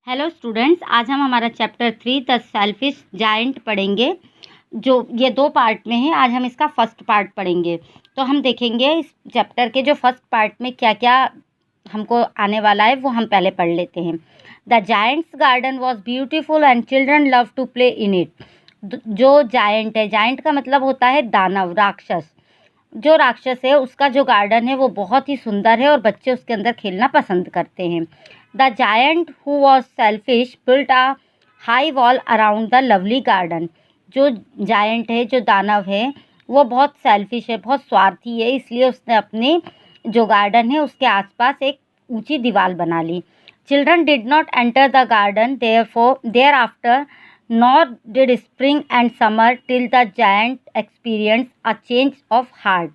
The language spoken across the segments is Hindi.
हेलो स्टूडेंट्स, आज हम हमारा चैप्टर 3 द सेल्फिश जायंट पढ़ेंगे। जो ये 2 पार्ट में है। आज हम इसका फर्स्ट पार्ट पढ़ेंगे। तो हम देखेंगे इस चैप्टर के जो फर्स्ट पार्ट में क्या क्या हमको आने वाला है, वो हम पहले पढ़ लेते हैं। The giants garden was beautiful and children love to play in it. जो जायंट है, जायंट का मतलब होता है दानव, राक्षस। जो राक्षस है उसका जो गार्डन है वो बहुत ही सुंदर है और बच्चे उसके अंदर खेलना पसंद करते हैं। The giant who was selfish built a high wall around the lovely garden. जो जायंट है, जो दानव है, वो बहुत सेल्फिश है, बहुत स्वार्थी है, इसलिए उसने अपने जो गार्डन है उसके आसपास एक ऊंची दीवार बना ली। Children did not enter the garden thereafter nor did spring and summer till the giant experienced a change of heart।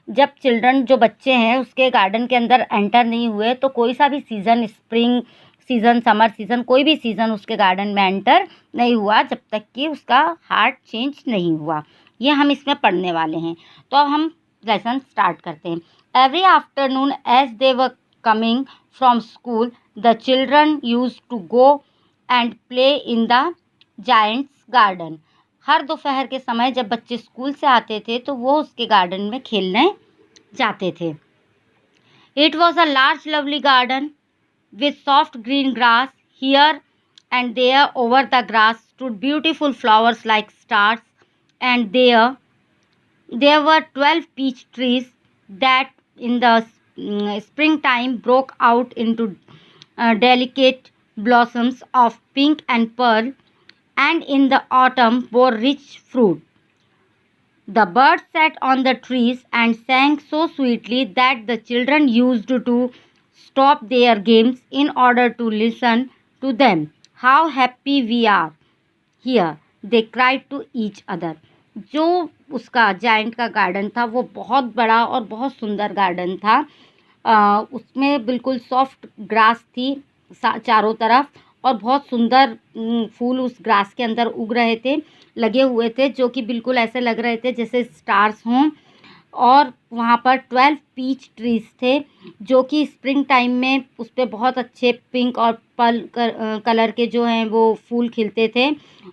जब चिल्ड्रन, जो बच्चे हैं, उसके गार्डन के अंदर एंटर नहीं हुए तो कोई सा भी season, spring season, summer season, कोई भी सीज़न उसके गार्डन में एंटर नहीं हुआ जब तक कि उसका हार्ट चेंज नहीं हुआ। ये हम इसमें पढ़ने वाले हैं। तो अब हम लेसन स्टार्ट करते हैं। Every afternoon as they were coming from school the children used to go and play in the giants garden. हर दोपहर के समय जब बच्चे स्कूल से आते थे तो वो उसके गार्डन में खेलने जाते थे। It was a large lovely garden with soft green grass. Here and there over the grass stood beautiful flowers like stars and there were 12 peach trees that in the springtime broke out into delicate blossoms of pink and pearl, and in the autumn bore rich fruit. The birds sat on the trees and sang so sweetly that the children used to stop their games in order to listen to them. How happy we are here, they cried to each other। जो उसका जायंट का गार्डन था वो बहुत बड़ा और बहुत सुंदर गार्डन था। उसमें बिल्कुल सॉफ्ट ग्रास थी चारों तरफ, और बहुत सुंदर फूल उस ग्रास के अंदर उग रहे थे, लगे हुए थे, जो कि बिल्कुल ऐसे लग रहे थे जैसे स्टार्स हों। और वहाँ पर 12 पीच ट्रीज थे जो कि स्प्रिंग टाइम में उस पर बहुत अच्छे पिंक और कलर के जो हैं वो फूल खिलते थे,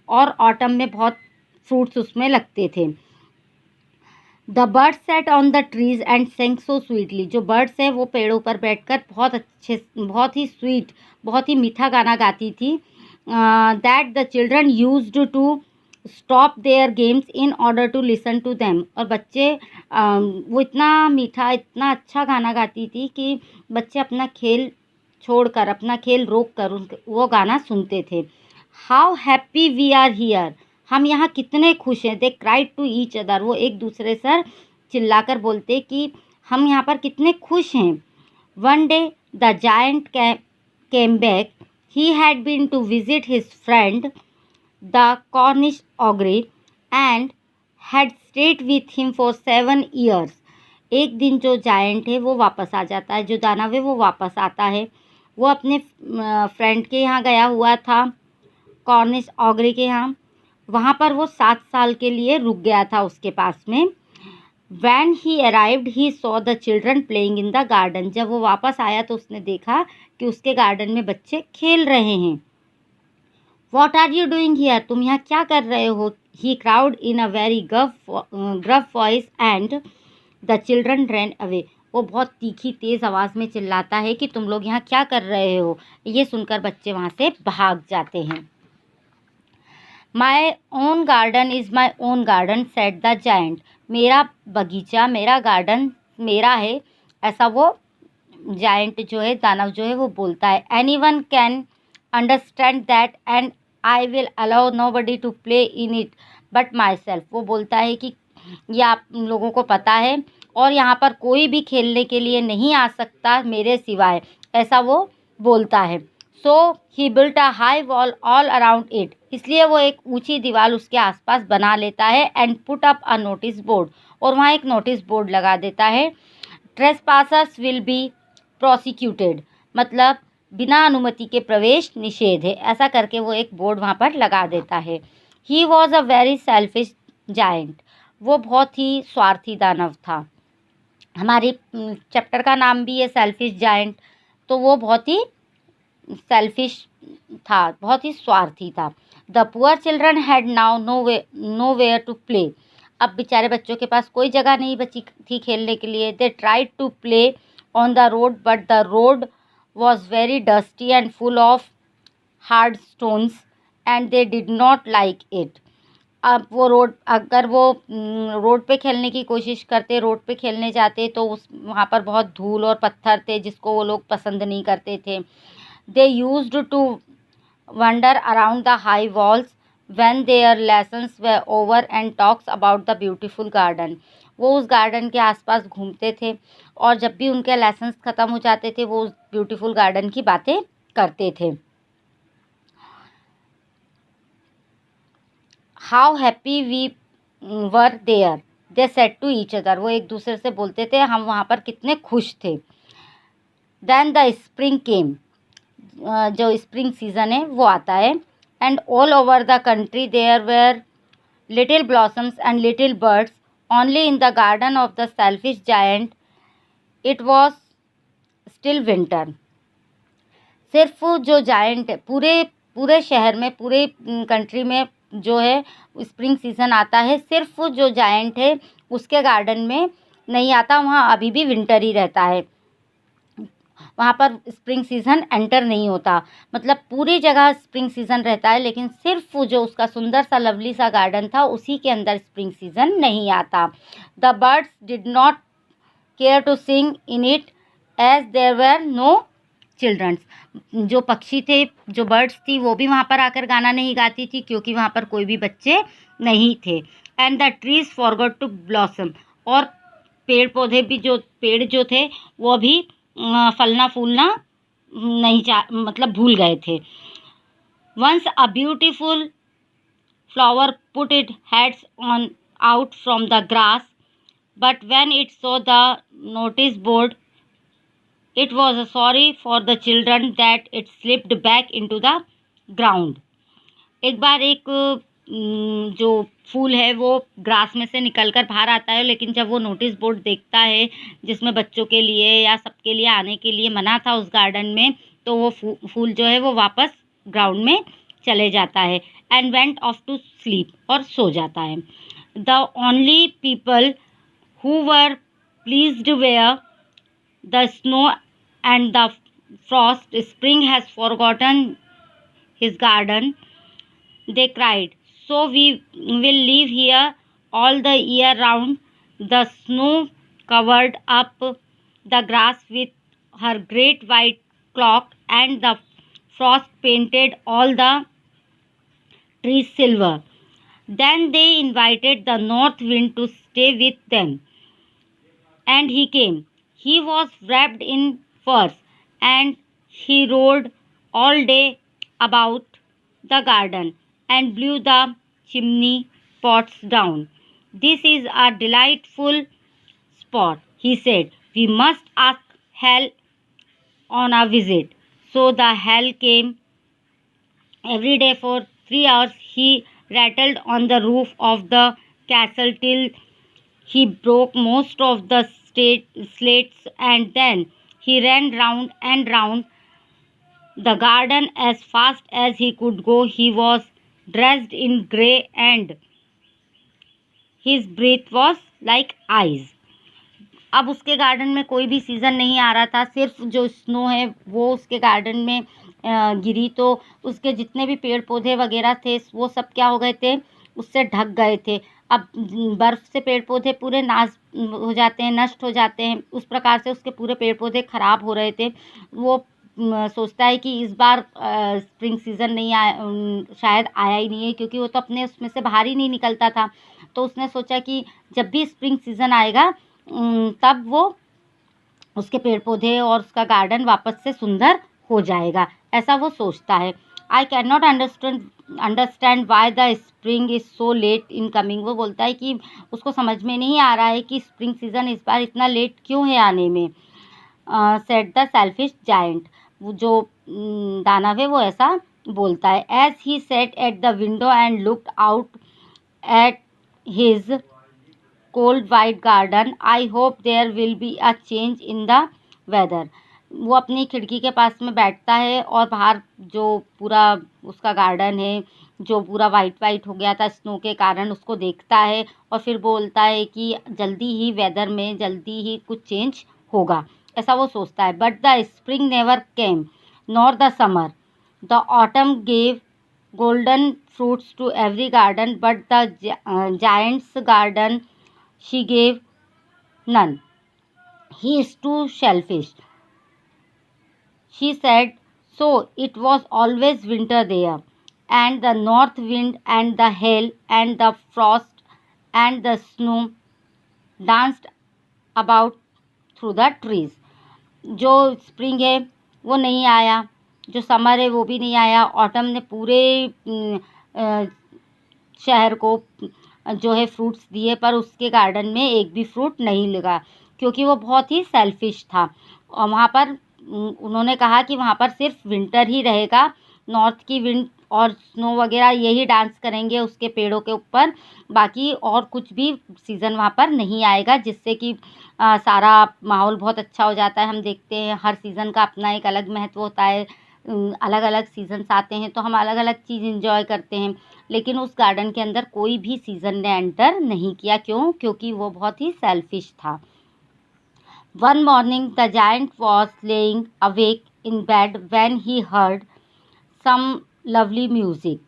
और ऑटम में बहुत फ्रूट्स उसमें लगते थे। The birds set on the trees and saying so sweetly. जो बर्ड्स हैं वो पेड़ों पर बैठकर बहुत अच्छे, बहुत ही स्वीट, बहुत ही मीठा गाना गाती थी। That the children used to stop their games in order to listen to them. और बच्चे वो इतना मीठा, इतना अच्छा गाना गाती थी कि बच्चे अपना खेल छोड़कर, अपना खेल रोक कर वो गाना सुनते थे। How happy we are here. हम यहाँ कितने खुश हैं। They cried to each other. वो एक दूसरे से चिल्लाकर बोलते कि हम यहाँ पर कितने खुश हैं। One day the giant came back. He had been to visit his friend the Cornish ogre and had stayed with him for 7 years। एक दिन जो जायंट है वो वापस आ जाता है, जो दानव है वो वापस आता है। वो अपने फ्रेंड के यहाँ गया हुआ था, कॉर्निश ऑग्री के यहाँ। वहाँ पर वो 7 साल के लिए रुक गया था उसके पास में। When he arrived, he saw the children playing in the garden। जब वो वापस आया तो उसने देखा कि उसके गार्डन में बच्चे खेल रहे हैं। What are you doing here? तुम यहाँ क्या कर रहे हो? He cried in a very gruff voice and the children ran away। वो बहुत तीखी तेज़ आवाज़ में चिल्लाता है कि तुम लोग यहाँ क्या कर रहे हो। ये सुनकर बच्चे वहाँ से भाग जाते हैं। My own garden is my own garden said the giant. मेरा बगीचा, मेरा गार्डन मेरा है, ऐसा वो जायंट जो है, दानव जो है, वो बोलता है। Anyone can understand that and I will allow nobody to play in it but myself. वो बोलता है कि ये आप लोगों को पता है और यहाँ पर कोई भी खेलने के लिए नहीं आ सकता मेरे सिवाय, ऐसा वो बोलता है। So he built a high wall all around it. इसलिए वो एक ऊंची दीवार उसके आसपास बना लेता है। And put up a notice board. और वहाँ एक नोटिस बोर्ड लगा देता है। ट्रेसपासर्स विल बी प्रोसिक्यूटेड। मतलब बिना अनुमति के प्रवेश निषेध है, ऐसा करके वो एक बोर्ड वहाँ पर लगा देता है। He was a very selfish giant. वो बहुत ही स्वार्थी दानव था। हमारी चैप्टर का नाम भी है सेल्फिश जायंट। तो वो बहुत ही सेल्फिश था, बहुत ही स्वार्थी था। The poor children had now nowhere to play. अब बेचारे बच्चों के पास कोई जगह नहीं बची थी खेलने के लिए। They tried to play on the road but the road was very dusty and full of hard stones and they did not like it. अब वो अगर वो रोड पे खेलने की कोशिश करते, रोड पे खेलने जाते, तो वहाँ पर बहुत धूल और पत्थर थे जिसको वो लोग पसंद नहीं करते थे। They used to wander around the high walls when their lessons were over and talks about the beautiful garden. वो उस गार्डन के आसपास घूमते थे और जब भी उनके लेसन्स ख़त्म हो जाते थे वो उस ब्यूटीफुल गार्डन की बातें करते थे। How happy we were there they said to each other. वो एक दूसरे से बोलते थे हम वहाँ पर कितने खुश थे। Then the spring came. जो स्प्रिंग सीज़न है वो आता है। And all over the country there were little blossoms and little birds only in the garden of the selfish giant it was still winter. सिर्फ जो जायंट है पूरे पूरे शहर में, पूरे कंट्री में जो है स्प्रिंग सीज़न आता है, सिर्फ जो जायंट है उसके गार्डन में नहीं आता, वहाँ अभी भी विंटर ही रहता है, वहाँ पर स्प्रिंग सीज़न एंटर नहीं होता। मतलब पूरी जगह स्प्रिंग सीज़न रहता है लेकिन सिर्फ जो उसका सुंदर सा लवली सा गार्डन था उसी के अंदर स्प्रिंग सीज़न नहीं आता। The birds did not care to sing in it as there were no childrens. जो पक्षी थे, जो बर्ड्स थी, वो भी वहाँ पर आकर गाना नहीं गाती थी क्योंकि वहाँ पर कोई भी बच्चे नहीं थे। And the trees forgot to blossom. और पेड़ पौधे भी, जो पेड़ जो थे वो भी फलना फूलना नहीं मतलब भूल गए थे। Once a beautiful flower put it heads on out from the grass but when it saw the notice board it was sorry for the children that it slipped back into the ground। एक बार एक जो फूल है वो ग्रास में से निकलकर बाहर आता है, लेकिन जब वो नोटिस बोर्ड देखता है जिसमें बच्चों के लिए या सबके लिए आने के लिए मना था उस गार्डन में, तो वो फूल जो है वो वापस ग्राउंड में चले जाता है। And went off to sleep, और सो जाता है। The only people who were pleased were the snow and the frost, spring has forgotten his garden, they cried. So we will live here all the year round. The snow covered up the grass with her great white cloak and the frost painted all the trees silver. Then they invited the north wind to stay with them, and he came. He was wrapped in furs, and he rode all day about the garden and blew the chimney pots down. This is a delightful spot, he said. We must ask Hal on a visit. So the Hal came every day for 3 hours. He rattled on the roof of the castle till he broke most of the slates, and then he ran round and round the garden as fast as he could go. He was dressed in grey and his breath was like ice. अब उसके गार्डन में कोई भी सीज़न नहीं आ रहा था, सिर्फ जो स्नो है वो उसके गार्डन में गिरी तो उसके जितने भी पेड़ पौधे वगैरह थे वो सब क्या हो गए थे, उससे ढक गए थे। अब बर्फ़ से पेड़ पौधे पूरे नाश हो जाते हैं, नष्ट हो जाते हैं, उस प्रकार से उसके पूरे पेड़ पौधे ख़राब हो रहे थे। वो सोचता है कि इस बार स्प्रिंग सीज़न नहीं आया, शायद आया ही नहीं है, क्योंकि वो तो अपने उसमें से बाहर ही नहीं निकलता था। तो उसने सोचा कि जब भी स्प्रिंग सीज़न आएगा तब वो उसके पेड़ पौधे और उसका गार्डन वापस से सुंदर हो जाएगा, ऐसा वो सोचता है। I can not understand why the spring is so let in coming. वो बोलता है कि उसको समझ में नहीं आ रहा है कि स्प्रिंग सीज़न इस बार इतना लेट क्यों है आने में। Said the selfish giant. वो जो दानव है वो ऐसा बोलता है। As he sat at the window and looked out at his cold white garden, I hope there will be a change in the weather. वो अपनी खिड़की के पास में बैठता है और बाहर जो पूरा उसका गार्डन है जो पूरा वाइट वाइट हो गया था स्नो के कारण, उसको देखता है और फिर बोलता है कि जल्दी ही वेदर में जल्दी ही कुछ चेंज होगा, ऐसा वो सोचता है। But the spring never came nor the summer, the autumn gave golden fruits to every garden, but the giant's garden she gave none. He is too selfish, she said. So it was always winter there, and the north wind and the hail and the frost and the snow danced about through the trees. जो स्प्रिंग है वो नहीं आया, जो समर है वो भी नहीं आया, ऑटम ने पूरे शहर को जो है फ्रूट्स दिए, पर उसके गार्डन में एक भी फ्रूट नहीं लगा, क्योंकि वो बहुत ही सेल्फिश था। और वहाँ पर उन्होंने कहा कि वहाँ पर सिर्फ विंटर ही रहेगा, नॉर्थ की विंड और स्नो वगैरह यही डांस करेंगे उसके पेड़ों के ऊपर, बाकी और कुछ भी सीज़न वहाँ पर नहीं आएगा, जिससे कि सारा माहौल बहुत अच्छा हो जाता है। हम देखते हैं हर सीज़न का अपना एक अलग महत्व होता है, अलग अलग सीज़न्स आते हैं तो हम अलग अलग चीज़ इंजॉय करते हैं, लेकिन उस गार्डन के अंदर कोई भी सीज़न ने एंटर नहीं किया। क्यों? क्योंकि वो बहुत ही सेल्फिश था। One morning the giant was lying awake in bed when he heard some lovely music.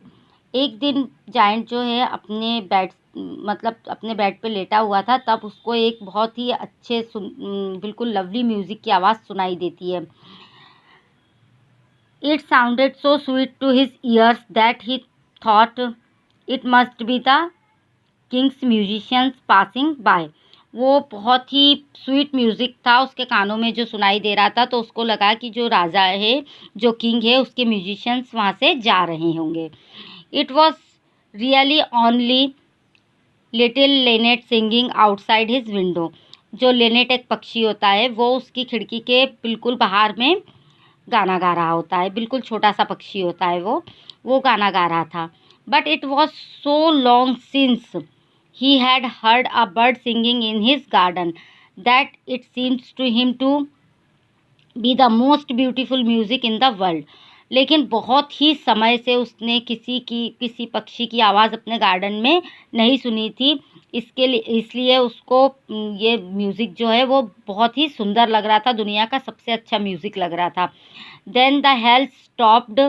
एक दिन जायंट जो है अपने बेड मतलब अपने बेड पे लेटा हुआ था, तब उसको एक बहुत ही अच्छे बिल्कुल लवली म्यूज़िक की आवाज़ सुनाई देती है। It sounded so sweet to his ears that he thought it must be the king's musicians passing by. वो बहुत ही स्वीट म्यूज़िक था उसके कानों में जो सुनाई दे रहा था, तो उसको लगा कि जो राजा है, जो किंग है, उसके म्यूजिशियंस वहाँ से जा रहे होंगे। It was really only little linnet singing outside his window. जो लेनेट एक पक्षी होता है, वो उसकी खिड़की के बिल्कुल बाहर में गाना गा रहा होता है, बिल्कुल छोटा सा पक्षी होता है वो गाना गा रहा था। But it was so long since he had heard a bird singing in his garden that it seems to him to be the most beautiful music in the world. लेकिन बहुत ही समय से उसने किसी पक्षी की आवाज़ अपने गार्डन में नहीं सुनी थी, इसलिए उसको ये म्यूज़िक जो है वो बहुत ही सुंदर लग रहा था, दुनिया का सबसे अच्छा म्यूज़िक लग रहा था। Then the hail stopped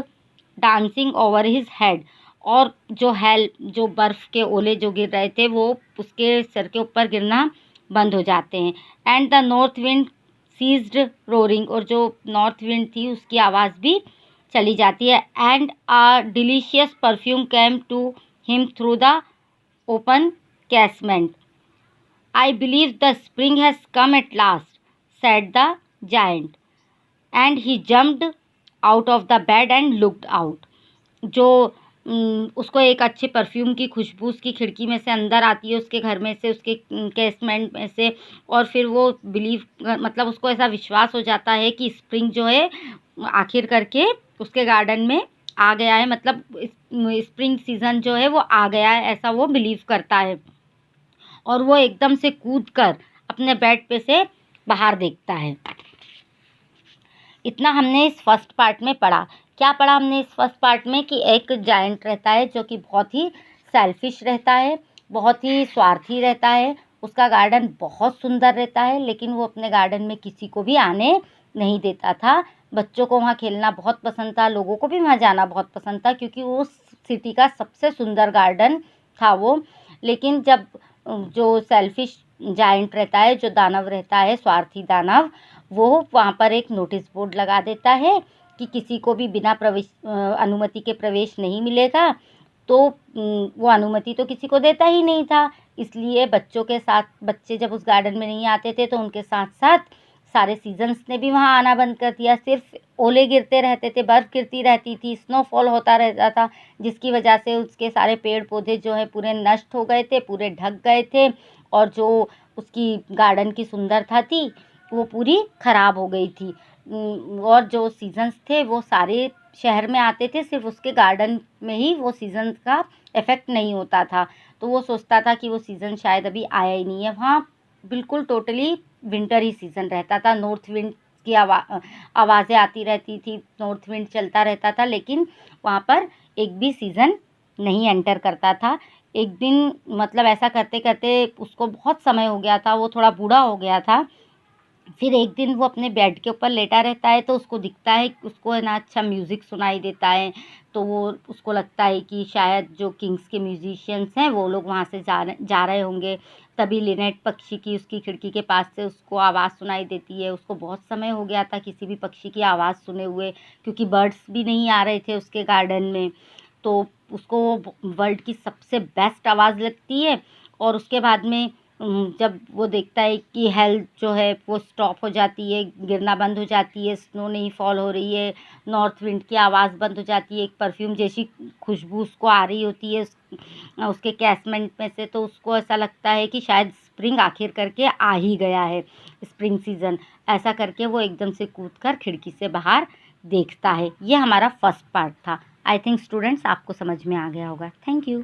dancing over his head. और जो बर्फ़ के ओले जो गिर रहे थे वो उसके सर के ऊपर गिरना बंद हो जाते हैं। And the north wind ceased roaring. और जो नॉर्थ विंड थी उसकी आवाज़ भी चली जाती है। And a delicious perfume came to him through the open casement. I believe the spring has come at last, said the giant, and he jumped out of the bed and looked out. जो उसको एक अच्छे परफ्यूम की खुशबू उसकी खिड़की में से अंदर आती है, उसके घर में से, उसके कैसमेंट में से, और फिर वो मतलब उसको ऐसा विश्वास हो जाता है कि स्प्रिंग जो है आखिर करके उसके गार्डन में आ गया है, मतलब स्प्रिंग सीज़न जो है वो आ गया है, ऐसा वो बिलीव करता है। और वो एकदम से कूद कर अपने बेड पे से बाहर देखता है। इतना हमने इस फर्स्ट पार्ट में पढ़ा। क्या पढ़ा हमने इस फर्स्ट पार्ट में? कि एक जायंट रहता है जो कि बहुत ही सेल्फिश रहता है, बहुत ही स्वार्थी रहता है, उसका गार्डन बहुत सुंदर रहता है, लेकिन वो अपने गार्डन में किसी को भी आने नहीं देता था। बच्चों को वहाँ खेलना बहुत पसंद था, लोगों को भी वहाँ जाना बहुत पसंद था, क्योंकि वो सिटी का सबसे सुंदर गार्डन था वो। लेकिन जब जो सेल्फिश जायंट रहता है, जो दानव रहता है, स्वार्थी दानव, वो वहाँ पर एक नोटिस बोर्ड लगा देता है कि किसी को भी बिना अनुमति के प्रवेश नहीं मिलेगा। तो वो अनुमति तो किसी को देता ही नहीं था, इसलिए बच्चे जब उस गार्डन में नहीं आते थे तो उनके साथ साथ सारे सीजन्स ने भी वहाँ आना बंद कर दिया। सिर्फ ओले गिरते रहते थे, बर्फ़ गिरती रहती थी, स्नोफॉल होता रहता था, जिसकी वजह से उसके सारे पेड़ पौधे जो है पूरे नष्ट हो गए थे, पूरे ढक गए थे, और जो उसकी गार्डन की सुंदरता थी वो पूरी ख़राब हो गई थी। और जो सीजन्स थे वो सारे शहर में आते थे, सिर्फ उसके गार्डन में ही वो सीज़न का इफ़ेक्ट नहीं होता था। तो वो सोचता था कि वो सीज़न शायद अभी आया ही नहीं है। वहाँ बिल्कुल टोटली विंटर ही सीज़न रहता था। नॉर्थ विंड की आवाज़ें आती रहती थी, नॉर्थ विंड चलता रहता था, लेकिन वहाँ पर एक भी सीज़न नहीं एंटर करता था। एक दिन मतलब ऐसा करते करते उसको बहुत समय हो गया था, वो थोड़ा बूढ़ा हो गया था। फिर एक दिन वो अपने बेड के ऊपर लेटा रहता है, तो उसको दिखता है कि उसको है ना अच्छा म्यूज़िक सुनाई देता है। तो वो उसको लगता है कि शायद जो किंग्स के म्यूजिशियंस हैं वो लोग वहाँ से जा रहे होंगे। तभी लिनेट पक्षी की उसकी खिड़की के पास से उसको आवाज़ सुनाई देती है। उसको बहुत समय हो गया था किसी भी पक्षी की आवाज़ सुने हुए, क्योंकि बर्ड्स भी नहीं आ रहे थे उसके गार्डन में। तो उसको वो वर्ल्ड की सबसे बेस्ट आवाज़ लगती है। और उसके बाद में जब वो देखता है कि हेल्थ जो है वो स्टॉप हो जाती है, गिरना बंद हो जाती है, स्नो नहीं फॉल हो रही है, नॉर्थ विंड की आवाज़ बंद हो जाती है, एक परफ्यूम जैसी खुशबू उसको आ रही होती है उसके कैसमेंट में से, तो उसको ऐसा लगता है कि शायद स्प्रिंग आखिर करके आ ही गया है, स्प्रिंग सीज़न। ऐसा करके वो एकदम से कूद कर खिड़की से बाहर देखता है। ये हमारा फर्स्ट पार्ट था। आई थिंक स्टूडेंट्स आपको समझ में आ गया होगा। Thank you.